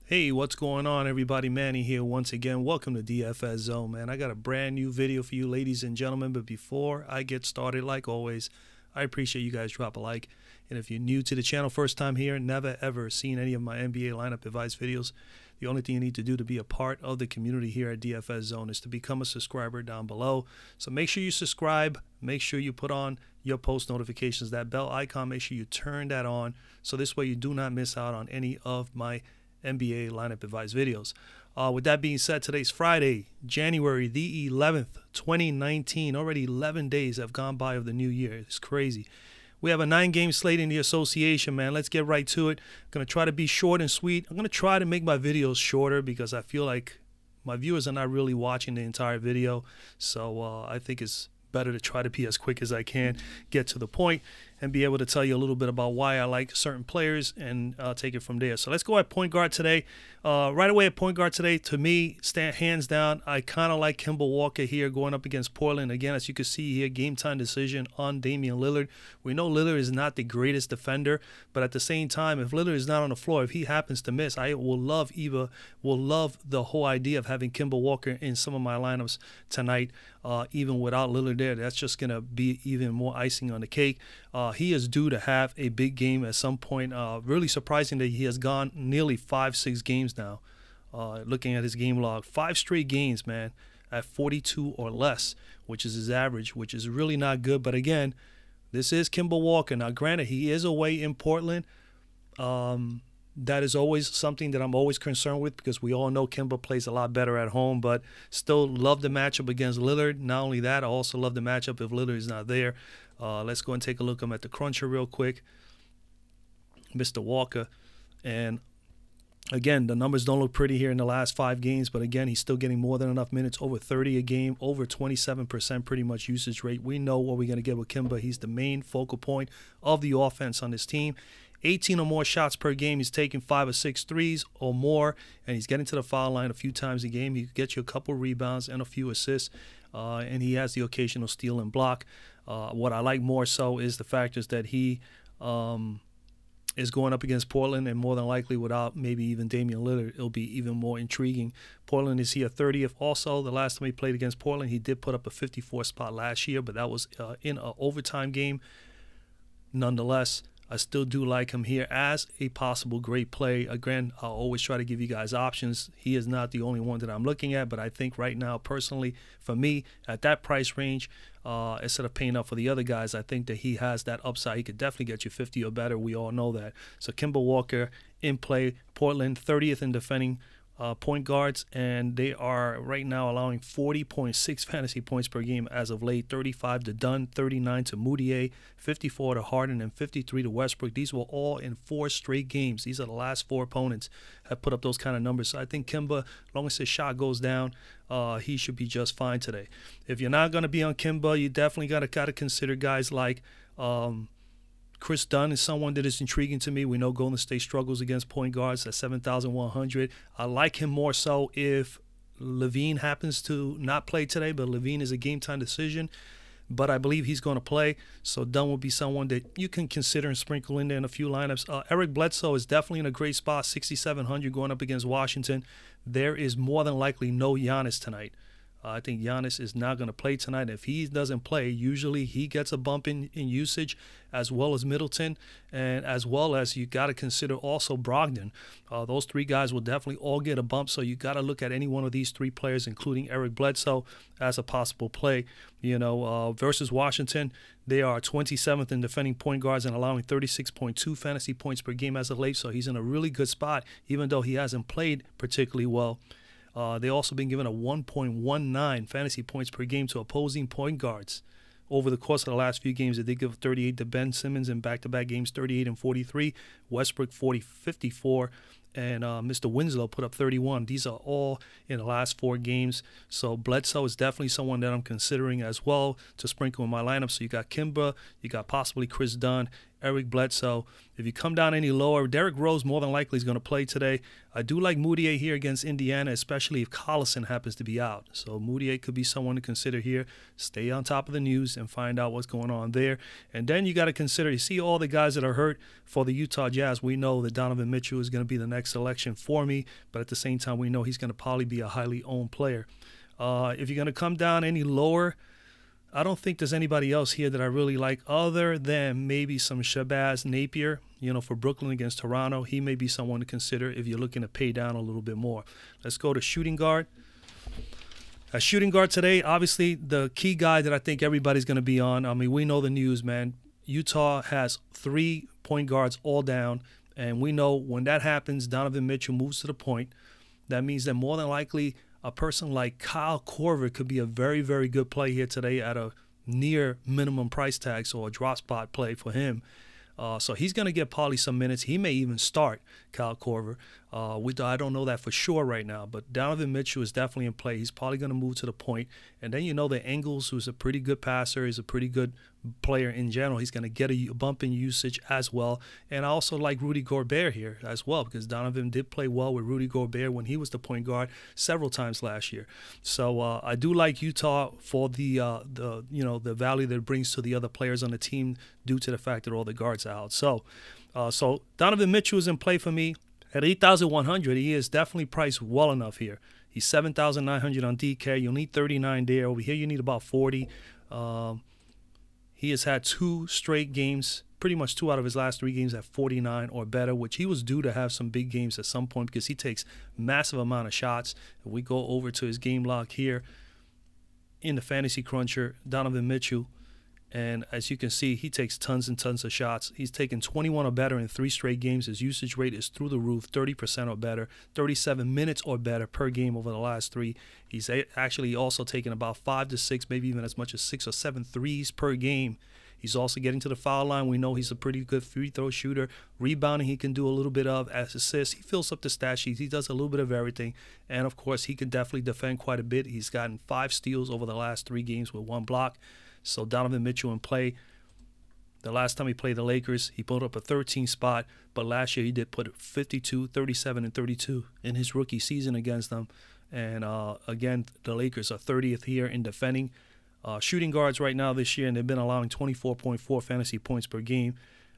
Hey, what's going on, everybody? Manny here once again. Welcome to DFS Zone, man. I got a brand new video for you, ladies and gentlemen. But before I get started, like always, I appreciate you guys drop a like. And if you're new to the channel, first time here, never ever seen any of my NBA lineup advice videos, the only thing you need to do to be a part of the community here at DFS Zone is to become a subscriber down below. So make sure you subscribe. Make sure you put on your post notifications, that bell icon. Make sure you turn that on, so this way you do not miss out on any of my NBA lineup advice videos. With that being said, today's Friday, January the 11th, 2019. Already 11 days have gone by of the new year. It's crazy. We have a 9-game slate in the association, man. Let's get right to it. I'm going to try to be short and sweet. I'm going to try to make my videos shorter because I feel like my viewers are not really watching the entire video. So I think it's better to try to be as quick as I can, get to the point, and be able to tell you a little bit about why I like certain players and take it from there. So let's go at point guard today. Right away at point guard today, to me, hands down, I kind of like Kemba Walker here going up against Portland. Again, as you can see here, game time decision on Damian Lillard. We know Lillard is not the greatest defender, but at the same time, if Lillard is not on the floor, if he happens to miss, I will love the whole idea of having Kemba Walker in some of my lineups tonight, even without Lillard there. That's just going to be even more icing on the cake. He is due to have a big game at some point. Really surprising that he has gone nearly 5-6 games now. Looking at his game log, 5 straight games, man, at 42 or less, which is his average, which is really not good. But again, this is Kemba Walker. Now, granted, he is away in Portland. That is always something that I'm always concerned with because we all know Kemba plays a lot better at home, but still love the matchup against Lillard. Not only that, I also love the matchup if Lillard is not there. Let's go and take a look at the cruncher real quick. Mr. Walker. And again, the numbers don't look pretty here in the last 5 games, but again, he's still getting more than enough minutes, over 30 a game, over 27% pretty much usage rate. We know what we're going to get with Kemba. He's the main focal point of the offense on this team. 18 or more shots per game. He's taking 5 or 6 threes or more, and he's getting to the foul line a few times a game. He gets you a couple rebounds and a few assists, and he has the occasional steal and block. What I like more so is the fact is that he is going up against Portland, and more than likely without maybe even Damian Lillard, it'll be even more intriguing. Portland is here 30th. Also, the last time he played against Portland, he did put up a 54 spot last year, but that was in an overtime game. Nonetheless, I still do like him here as a possible great play. Again, I'll always try to give you guys options. He is not the only one that I'm looking at, but I think right now, personally, for me, at that price range, instead of paying up for the other guys, I think that he has that upside. He could definitely get you 50 or better. We all know that. So Kemba Walker in play. Portland 30th in defending point guards, and they are right now allowing 40.6 fantasy points per game as of late. 35 to Dunn, 39 to Moutier, 54 to Harden, and 53 to Westbrook. These were all in 4 straight games. These are the last 4 opponents have put up those kind of numbers. So I think Kemba, as long as his shot goes down, he should be just fine today. If you're not going to be on Kemba, you definitely got to consider guys like Chris Dunn is someone that is intriguing to me. We know Golden State struggles against point guards at 7,100. I like him more so if Levine happens to not play today, but Levine is a game-time decision. But I believe he's going to play, so Dunn will be someone that you can consider and sprinkle in there in a few lineups. Eric Bledsoe is definitely in a great spot, 6,700 going up against Washington. There is more than likely no Giannis tonight. I think Giannis is not going to play tonight. If he doesn't play, usually he gets a bump in usage, as well as Middleton, and as well as you got to consider also Brogdon. Those 3 guys will definitely all get a bump, so you got to look at any one of these 3 players, including Eric Bledsoe, as a possible play. You know, versus Washington, they are 27th in defending point guards and allowing 36.2 fantasy points per game as of late, so he's in a really good spot, even though he hasn't played particularly well. They've also been given a 1.19 fantasy points per game to opposing point guards. Over the course of the last few games, they did give 38 to Ben Simmons in back-to-back games, 38 and 43. Westbrook 54, and Mr. Winslow put up 31. These are all in the last 4 games. So Bledsoe is definitely someone that I'm considering as well to sprinkle in my lineup. So you got Kemba, you got possibly Chris Dunn, Eric Bledsoe. If you come down any lower, Derrick Rose more than likely is going to play today. I do like Moutier here against Indiana, especially if Collison happens to be out. So Moutier could be someone to consider here. Stay on top of the news and find out what's going on there. And then you got to consider, you see all the guys that are hurt for the Utah Jazz. We know that Donovan Mitchell is going to be the next next selection for me, but at the same time, we know he's going to probably be a highly owned player. If you're going to come down any lower, I don't think there's anybody else here that I really like other than maybe some Shabazz Napier, for Brooklyn against Toronto. He may be someone to consider if you're looking to pay down a little bit more. Let's go to shooting guard. At shooting guard today, obviously the key guy that I think everybody's going to be on. I mean, we know the news, man. Utah has 3 point guards all down, and we know when that happens, Donovan Mitchell moves to the point. That means that more than likely a person like Kyle Korver could be a very, very good play here today at a near minimum price tag, so a drop spot play for him. So he's going to get probably some minutes. He may even start, Kyle Korver. I don't know that for sure right now, but Donovan Mitchell is definitely in play. He's probably going to move to the point. And then that Ingles, who's a pretty good passer, is a pretty good player in general. He's going to get a bump in usage as well. And I also like Rudy Gobert here as well, because Donovan did play well with Rudy Gobert when he was the point guard several times last year. So I do like Utah for the value that it brings to the other players on the team due to the fact that all the guards are out. So Donovan Mitchell is in play for me. At 8,100, he is definitely priced well enough here. He's 7,900 on DK. You'll need 39 there. Over here, you need about 40. He has had 2 straight games, pretty much 2 out of his last 3 games at 49 or better, which he was due to have some big games at some point because he takes massive amount of shots. If we go over to his game log here in the Fantasy Cruncher, Donovan Mitchell, and as you can see, he takes tons and tons of shots. He's taken 21 or better in 3 straight games. His usage rate is through the roof, 30% or better, 37 minutes or better per game over the last 3. He's actually also taken about 5 to 6, maybe even as much as 6 or 7 threes per game. He's also getting to the foul line. We know he's a pretty good free throw shooter. Rebounding, he can do a little bit of. As assists, he fills up the stat sheet. He does a little bit of everything. And, of course, he can definitely defend quite a bit. He's gotten 5 steals over the last 3 games with 1 block. So Donovan Mitchell in play. The last time he played the Lakers, he put up a 13 spot, but last year he did put 52, 37, and 32 in his rookie season against them. And again, the Lakers are 30th here in defending. Shooting guards right now this year, and they've been allowing 24.4 fantasy points per game.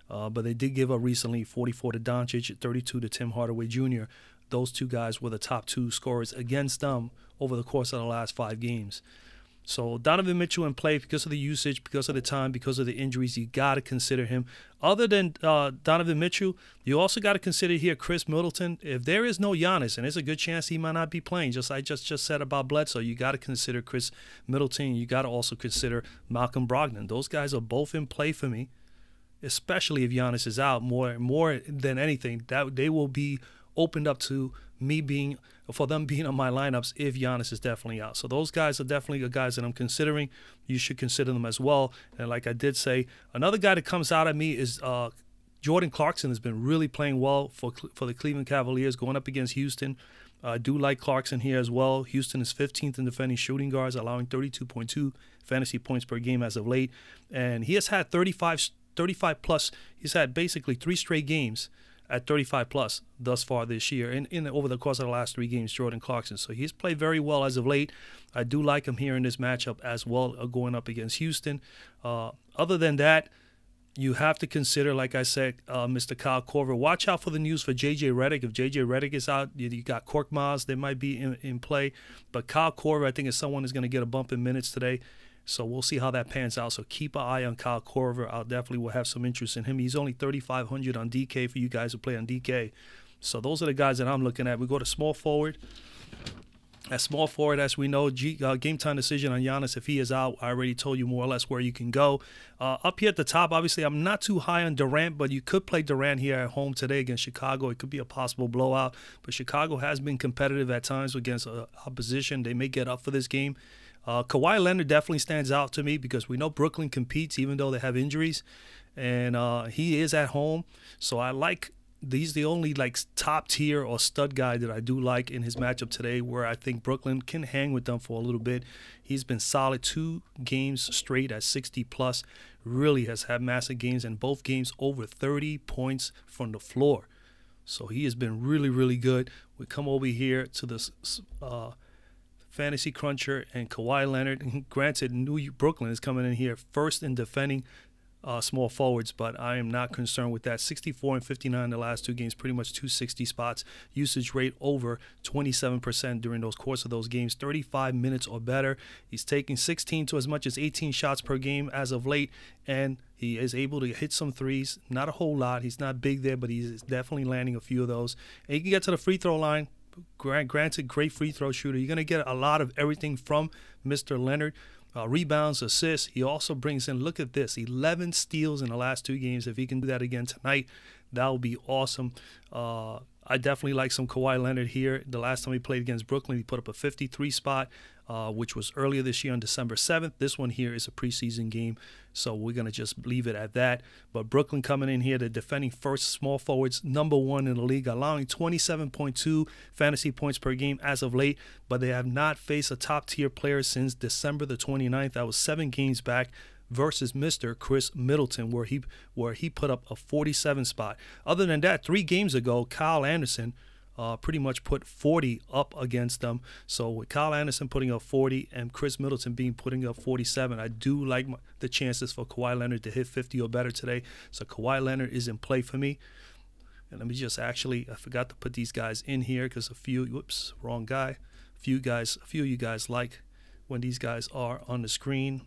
But they did give up recently 44 to Doncic, 32 to Tim Hardaway Jr. Those 2 guys were the top 2 scorers against them over the course of the last 5 games. So Donovan Mitchell in play because of the usage, because of the time, because of the injuries. You got to consider him. Other than Donovan Mitchell, you also got to consider here Chris Middleton. If there is no Giannis, and there's a good chance he might not be playing, just I just said about Bledsoe, you got to consider Chris Middleton. You got to also consider Malcolm Brogdon. Those guys are both in play for me, especially if Giannis is out. More than anything, that they will be opened up to for them being on my lineups if Giannis is definitely out. So those guys are definitely the guys that I'm considering. You should consider them as well. And like I did say, another guy that comes out at me is Jordan Clarkson has been really playing well for the Cleveland Cavaliers going up against Houston. I do like Clarkson here as well. Houston is 15th in defending shooting guards, allowing 32.2 fantasy points per game as of late. And he has had 35 plus. He's had basically 3 straight games at 35 plus thus far this year in over the course of the last 3 games, Jordan Clarkson. So he's played very well as of late. I do like him here in this matchup as well, going up against Houston. Other than that, you have to consider, like I said, Mr. Kyle Korver. Watch out for the news for J.J. Redick. If J.J. Redick is out, you got Korkmaz. They might be in play. But Kyle Korver, I think, is someone who's going to get a bump in minutes today. So we'll see how that pans out. So keep an eye on Kyle Korver. I'll definitely will have some interest in him. He's only 3,500 on DK for you guys who play on DK. So those are the guys that I'm looking at. We go to small forward. At small forward, as we know, game time decision on Giannis. If he is out, I already told you more or less where you can go. Up here at the top, obviously, I'm not too high on Durant, but you could play Durant here at home today against Chicago. It could be a possible blowout. But Chicago has been competitive at times against opposition. They may get up for this game. Kawhi Leonard definitely stands out to me because we know Brooklyn competes even though they have injuries, and he is at home. So I like he's the only top tier or stud guy that I do like in his matchup today, where I think Brooklyn can hang with them for a little bit. He's been solid 2 games straight at 60 plus. Really has had massive games, and both games over 30 points from the floor. So he has been really, really good. We come over here to this Fantasy Cruncher and Kawhi Leonard. And granted, Brooklyn is coming in here first in defending small forwards, but I am not concerned with that. 64 and 59 in the last 2 games, pretty much 260 spots. Usage rate over 27% during those course of those games, 35 minutes or better. He's taking 16 to as much as 18 shots per game as of late, and he is able to hit some threes. Not a whole lot. He's not big there, but he's definitely landing a few of those. And he can get to the free throw line. Granted, great free throw shooter. You're going to get a lot of everything from Mr. Leonard. Rebounds, assists. He also brings in, look at this, 11 steals in the last 2 games. If he can do that again tonight, that would be awesome. I definitely like some Kawhi Leonard here. The last time he played against Brooklyn, he put up a 53 spot, which was earlier this year on December 7th. This one here is a preseason game, so we're going to just leave it at that. But Brooklyn coming in here, they're defending first small forwards, #1 in the league, allowing 27.2 fantasy points per game as of late, but they have not faced a top-tier player since December the 29th. That was 7 games back versus Mr. Chris Middleton, where he put up a 47 spot. Other than that, 3 games ago, Kyle Anderson pretty much put 40 up against them. So with Kyle Anderson putting up 40 and Chris Middleton putting up 47, I do like the chances for Kawhi Leonard to hit 50 or better today. So Kawhi Leonard is in play for me. And let me just I forgot to put these guys in here because a few of you guys like when these guys are on the screen.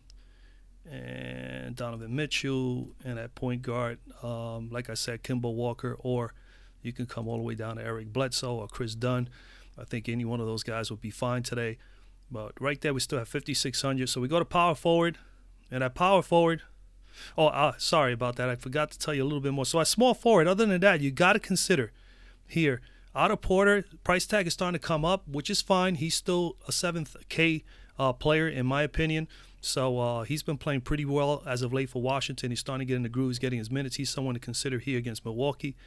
And Donovan Mitchell, and at point guard, like I said, Kemba Walker, or you can come all the way down to Eric Bledsoe or Chris Dunn. I think any one of those guys would be fine today. But right there, we still have 5,600. So we go to power forward, and at power forward, sorry about that. I forgot to tell you a little bit more. So at small forward, other than that, you got to consider here, Otto Porter, price tag is starting to come up, which is fine. He's still a 7th K player, in my opinion. So he's been playing pretty well as of late for Washington. He's starting to get in the groove. He's getting his minutes. He's someone to consider here against Milwaukee.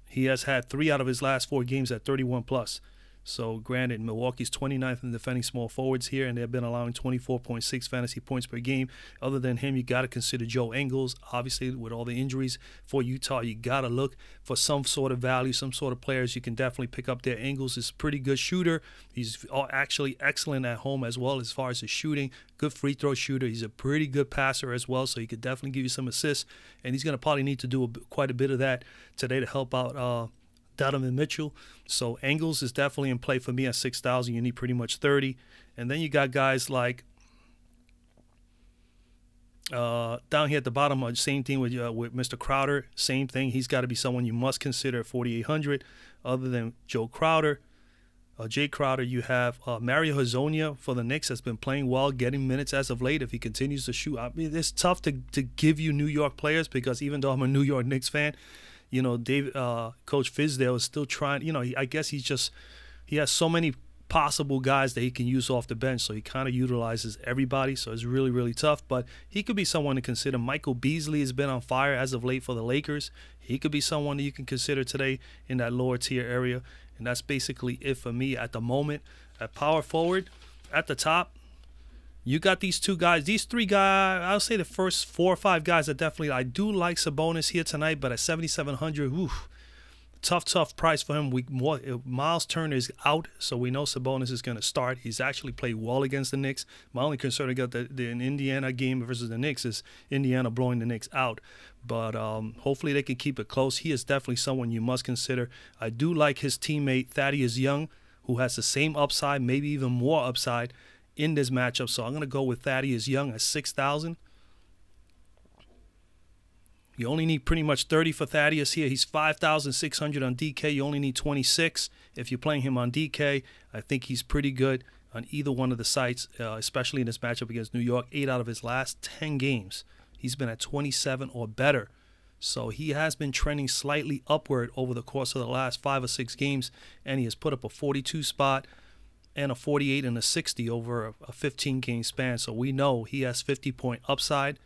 He has had 3 out of his last 4 games at 31+. So granted, Milwaukee's 29th in defending small forwards here, and they've been allowing 24.6 fantasy points per game. Other than him, you got to consider Joe Ingles. Obviously, with all the injuries for Utah, you got to look for some sort of value, some sort of players you can definitely pick up there. Ingles is a pretty good shooter. He's actually excellent at home as well as far as his shooting. Good free throw shooter. He's a pretty good passer as well, so he could definitely give you some assists. And he's going to probably need to do quite a bit of that today to help out Donovan Mitchell. So Ingles is definitely in play for me at 6,000. You need pretty much 30. And then you got guys like down here at the bottom, same thing with Mr. Crowder. Same thing. He's got to be someone you must consider at 4,800. Other than Jay Crowder, you have Mario Hezonja for the Knicks has been playing well, getting minutes as of late. If he continues to shoot, I mean, it's tough to give you New York players because even though I'm a New York Knicks fan, you know, Coach Fizdale is still trying. You know, I guess he has so many possible guys that he can use off the bench, so he kind of utilizes everybody. So it's really, really tough. But he could be someone to consider. Michael Beasley has been on fire as of late for the Lakers. He could be someone that you can consider today in that lower tier area. And that's basically it for me at the moment. At power forward, at the top, you got these 2 guys. These 3 guys, I'll say the first 4 or 5 guys are definitely, I do like Sabonis here tonight, but at 7,700, tough price for him. Miles Turner is out, so we know Sabonis is going to start. He's actually played well against the Knicks. My only concern about the Indiana game versus the Knicks is Indiana blowing the Knicks out. But hopefully they can keep it close. He is definitely someone you must consider. I do like his teammate Thaddeus Young, who has the same upside, maybe even more upside in this matchup. So I'm going to go with Thaddeus Young at 6,000. You only need pretty much 30 for Thaddeus here. He's 5,600 on DK. You only need 26 if you're playing him on DK. I think he's pretty good on either one of the sites, especially in this matchup against New York. 8 out of his last 10 games, he's been at 27 or better. So he has been trending slightly upward over the course of the last 5 or 6 games, and he has put up a 42 spot and a 48 and a 60 over a 15-game span. So we know he has 50-point upside.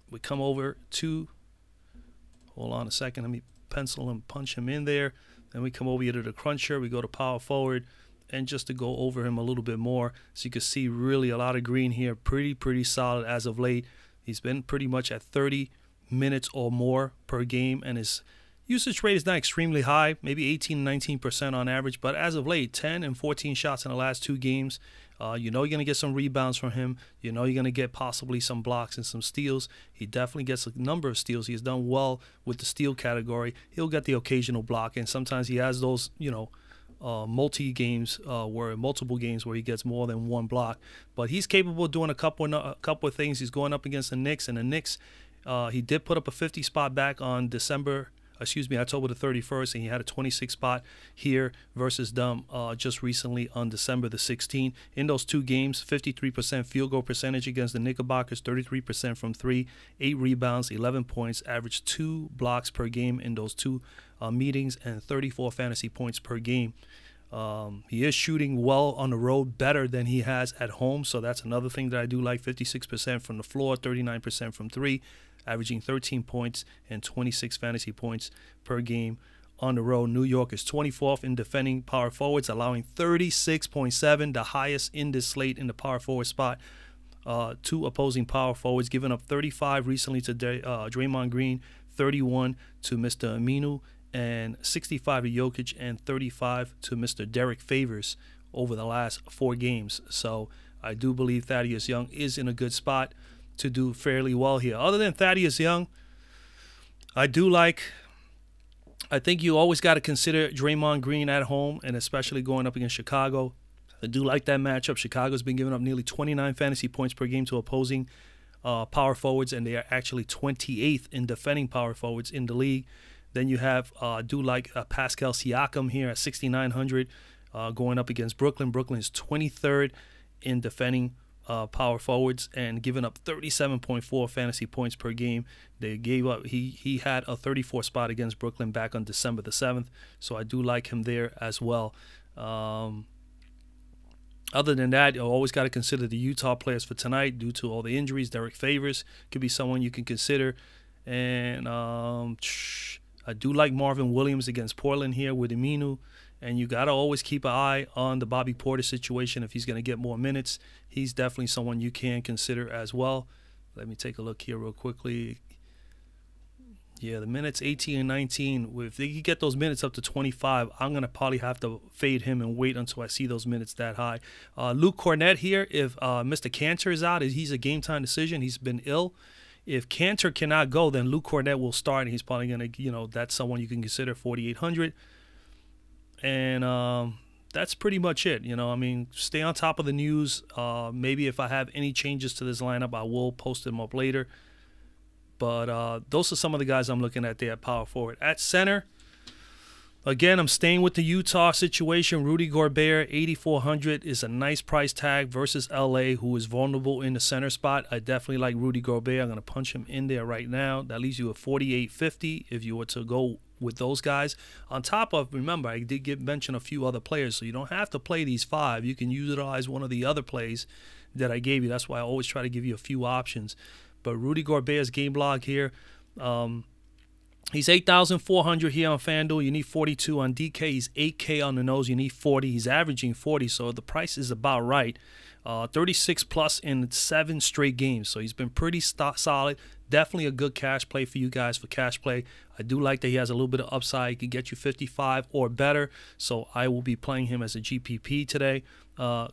We come over to, hold on a second, let me pencil and punch him in there. Then we come over here to the cruncher. We go to power forward, and just to go over him a little bit more, so you can see really a lot of green here. Pretty solid as of late. He's been pretty much at 30 minutes or more per game, and is usage rate is not extremely high, maybe 18 to 19% on average, but as of late, 10 and 14 shots in the last 2 games. You know you're going to get some rebounds from him. You know you're going to get possibly some blocks and some steals. He definitely gets a number of steals. He's done well with the steal category. He'll get the occasional block, and sometimes he has those, multiple games where he gets more than 1 block. But he's capable of doing a couple of things. He's going up against the Knicks, and the Knicks, he did put up a 50 spot back on October the 31st, and he had a 26 spot here versus them just recently on December the 16th. In those 2 games, 53% field goal percentage against the Knickerbockers, 33% from 3, 8 rebounds, 11 points, averaged 2 blocks per game in those 2 meetings, and 34 fantasy points per game. He is shooting well on the road, better than he has at home, so that's another thing that I do like. 56% from the floor, 39% from 3, averaging 13 points and 26 fantasy points per game on the road. New York is 24th in defending power forwards, allowing 36.7, the highest in this slate in the power forward spot, to opposing power forwards, giving up 35 recently to Draymond Green, 31 to Mr. Aminu, and 65 to Jokic, and 35 to Mr. Derek Favors over the last 4 games. So I do believe Thaddeus Young is in a good spot to do fairly well here. Other than Thaddeus Young, I think you always got to consider Draymond Green at home, and especially going up against Chicago. I do like that matchup. Chicago's been giving up nearly 29 fantasy points per game to opposing power forwards, and they are actually 28th in defending power forwards in the league. Then you have Pascal Siakam here at 6,900 going up against Brooklyn. Brooklyn is 23rd in defending power forwards and giving up 37.4 fantasy points per game. They gave up. He had a 34 spot against Brooklyn back on December the 7th, so I do like him there as well. Other than that, you always got to consider the Utah players for tonight due to all the injuries. Derek Favors could be someone you can consider, and I do like Marvin Williams against Portland here with Aminu. And you got to always keep an eye on the Bobby Portis situation if he's going to get more minutes. He's definitely someone you can consider as well. Let me take a look here real quickly. Yeah, the minutes 18 and 19. If they can get those minutes up to 25, I'm going to probably have to fade him and wait until I see those minutes that high. Luke Cornett here, if Mr. Cantor is out, he's a game-time decision. He's been ill. If Cantor cannot go, then Luke Cornett will start, and he's probably going to, that's someone you can consider, 4,800. And that's pretty much it. Stay on top of the news. Maybe if I have any changes to this lineup, I will post them up later. But those are some of the guys I'm looking at there at power forward. At center, again, I'm staying with the Utah situation. Rudy Gobert, 8,400 is a nice price tag versus LA, who is vulnerable in the center spot. I definitely like Rudy Gobert. I'm going to punch him in there right now. That leaves you at 4,850 if you were to go with those guys. On top of, remember, I did mention a few other players, so you don't have to play these 5. You can utilize one of the other plays that I gave you. That's why I always try to give you a few options. But Rudy Gobert's game log here, he's 8,400 here on Fanduel. You need 42 on DK. He's 8K on the nose. You need 40. He's averaging 40, so the price is about right. 36 plus in 7 straight games, so he's been pretty solid. Definitely a good cash play for you guys for cash play. I do like that he has a little bit of upside. He can get you 55 or better, so I will be playing him as a GPP today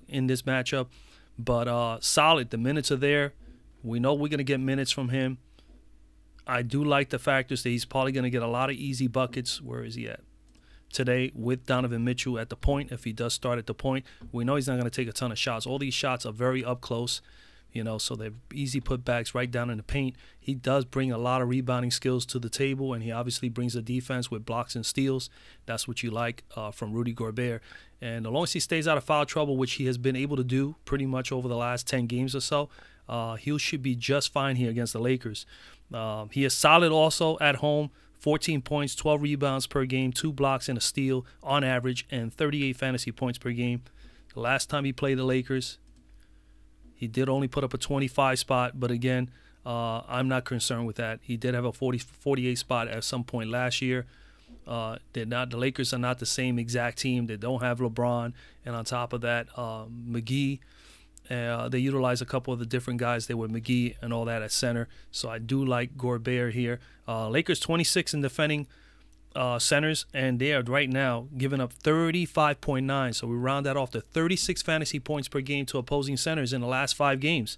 in this matchup. But solid. The minutes are there. We know we're going to get minutes from him. I do like the factors that he's probably going to get a lot of easy buckets. Where is he at today with Donovan Mitchell at the point? If he does start at the point, we know he's not going to take a ton of shots. All these shots are very up close, so they're easy putbacks right down in the paint. He does bring a lot of rebounding skills to the table, and he obviously brings the defense with blocks and steals. That's what you like from Rudy Gobert. And as long as he stays out of foul trouble, which he has been able to do pretty much over the last 10 games or so, he should be just fine here against the Lakers. He is solid also at home. 14 points, 12 rebounds per game, 2 blocks and a steal on average, and 38 fantasy points per game. The last time he played the Lakers, he did only put up a 25 spot, but again, I'm not concerned with that. He did have a 48 spot at some point last year. The Lakers are not the same exact team. They don't have LeBron, and on top of that, McGee. They utilize a couple of the different guys there with McGee and all that at center. So I do like Gobert here. Lakers 26 in defending centers, and they are right now giving up 35.9. So we round that off to 36 fantasy points per game to opposing centers in the last 5 games.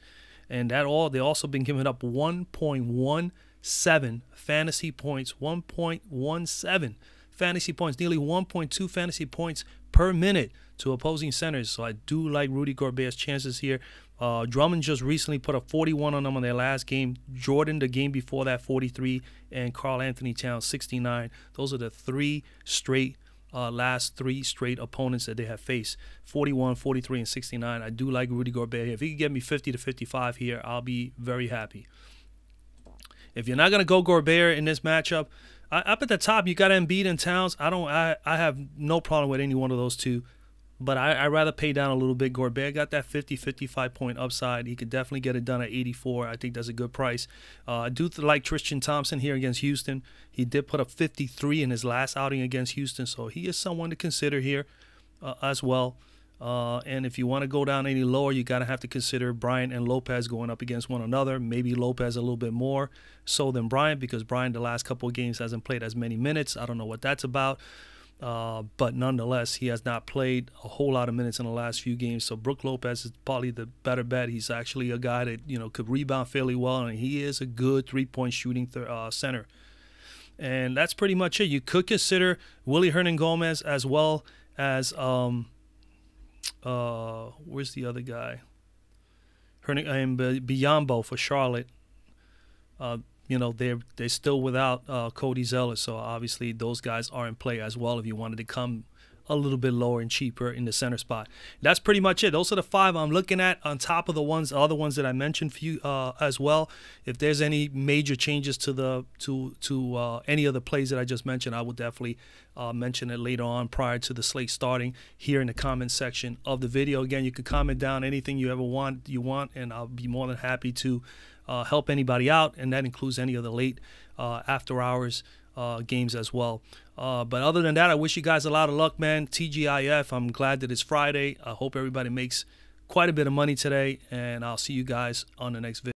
And they also been giving up 1.17 fantasy points, 1.17 fantasy points, nearly 1.2 fantasy points per minute to opposing centers. So I do like Rudy Gobert's chances here. Drummond just recently put a 41 on them on their last game. Jordan, the game before that, 43, and Karl Anthony Towns, 69. Those are the last three straight opponents that they have faced: 41, 43, and 69. I do like Rudy Gobert here. If he can get me 50 to 55 here, I'll be very happy. If you're not gonna go Gobert in this matchup, up at the top you got Embiid and Towns. I have no problem with any one of those two. But I'd rather pay down a little bit. Gobert got that 50, 55 point upside. He could definitely get it done at 84. I think that's a good price. I do like Tristan Thompson here against Houston. He did put up 53 in his last outing against Houston, so he is someone to consider here as well. And if you want to go down any lower, you got to have to consider Bryant and Lopez going up against one another. Maybe Lopez a little bit more so than Bryant, because Bryant the last couple of games hasn't played as many minutes. I don't know what that's about. But nonetheless, he has not played a whole lot of minutes in the last few games. So Brook Lopez is probably the better bet. He's actually a guy that, could rebound fairly well, and he is a good three-point shooting center. And that's pretty much it. You could consider Willie Hernangomez as well as where's the other guy? Biyombo for Charlotte. They're still without Cody Zeller, so obviously those guys are in play as well if you wanted to come a little bit lower and cheaper in the center spot. That's pretty much it. Those are the 5 I'm looking at on top of the other ones that I mentioned for you as well. If there's any major changes to any of the plays that I just mentioned, I will definitely mention it later on prior to the slate starting here in the comment section of the video. Again, you can comment down anything you ever want, and I'll be more than happy to help anybody out, and that includes any of the late after hours games as well. But other than that, I wish you guys a lot of luck, man. TGIF, I'm glad that it's Friday. I hope everybody makes quite a bit of money today, and I'll see you guys on the next video.